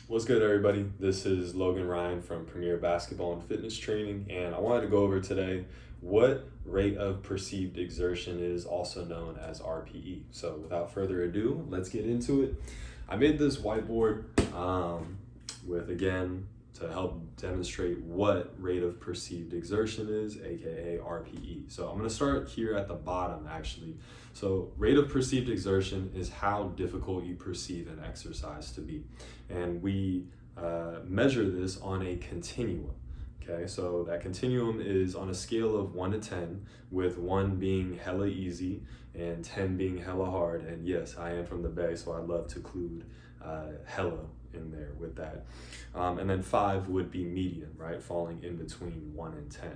What's good, everybody? This is Logan Ryan from Premier Basketball and Fitness Training, and I wanted to go over today what rate of perceived exertion is, also known as RPE. So without further ado, let's get into it. I made this whiteboard again, to help demonstrate what rate of perceived exertion is, aka RPE. So I'm going to start here at the bottom, actually. So rate of perceived exertion is how difficult you perceive an exercise to be. And we measure this on a continuum. Okay, so that continuum is on a scale of 1 to 10, with 1 being hella easy and 10 being hella hard. And yes, I am from the Bay, so I love to include hella in there with that. And then 5 would be median, right? Falling in between 1 and 10.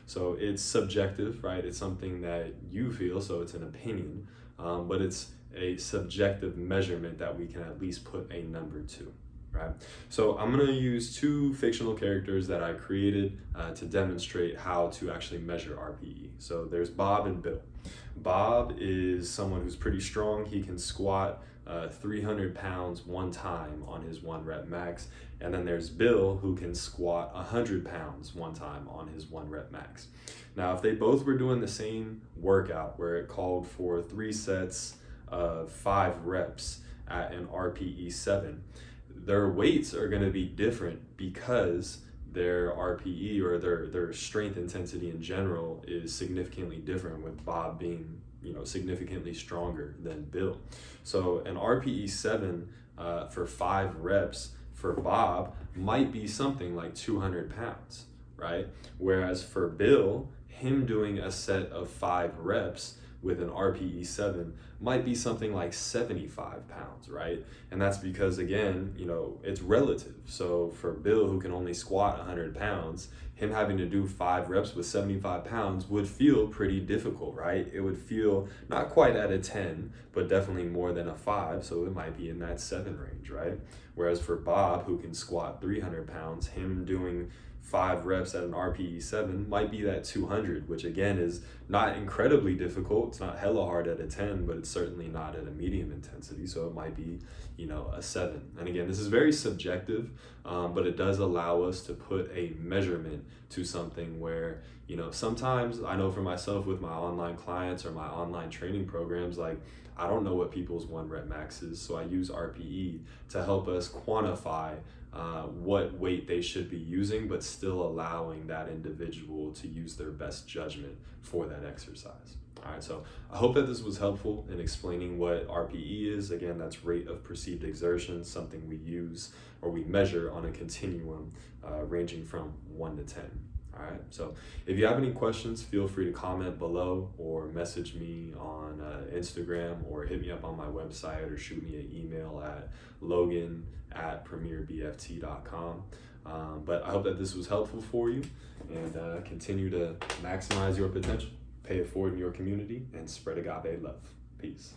So it's subjective, right? It's something that you feel, so it's an opinion, but it's a subjective measurement that we can at least put a number to. Right. So I'm going to use 2 fictional characters that I created to demonstrate how to actually measure RPE. So there's Bob and Bill. Bob is someone who's pretty strong. He can squat 300 pounds one time on his 1 rep max. And then there's Bill, who can squat 100 pounds one time on his 1 rep max. Now, if they both were doing the same workout where it called for 3 sets of 5 reps at an RPE 7, their weights are going to be different because their RPE, or their strength intensity in general, is significantly different, with Bob being significantly stronger than Bill. So an RPE 7 for 5 reps for Bob might be something like 200 pounds, right? Whereas for Bill, him doing a set of 5 reps with an RPE 7 might be something like 75 pounds, right? And that's because, again, it's relative. So for Bill, who can only squat 100 pounds, him having to do 5 reps with 75 pounds would feel pretty difficult, right? It would feel not quite at a 10, but definitely more than a 5, so it might be in that 7 range, right? Whereas for Bob, who can squat 300 pounds, him doing 5 reps at an RPE 7 might be that 200, which again is not incredibly difficult. It's not hella hard at a 10, but it's certainly not at a medium intensity, so it might be a 7. And again, this is very subjective, but it does allow us to put a measurement to something where sometimes, I know for myself with my online clients or my online training programs, like, I don't know what people's 1 rep max is, so I use RPE to help us quantify what weight they should be using, but still allowing that individual to use their best judgment for that exercise. All right, so I hope that this was helpful in explaining what RPE is. Again, that's rate of perceived exertion, something we use or we measure on a continuum ranging from 1 to 10. All right, so if you have any questions, feel free to comment below or message me on Instagram, or hit me up on my website, or shoot me an email at logan@premierbft.com. But I hope that this was helpful for you, and continue to maximize your potential, pay it forward in your community, and spread agave love. Peace.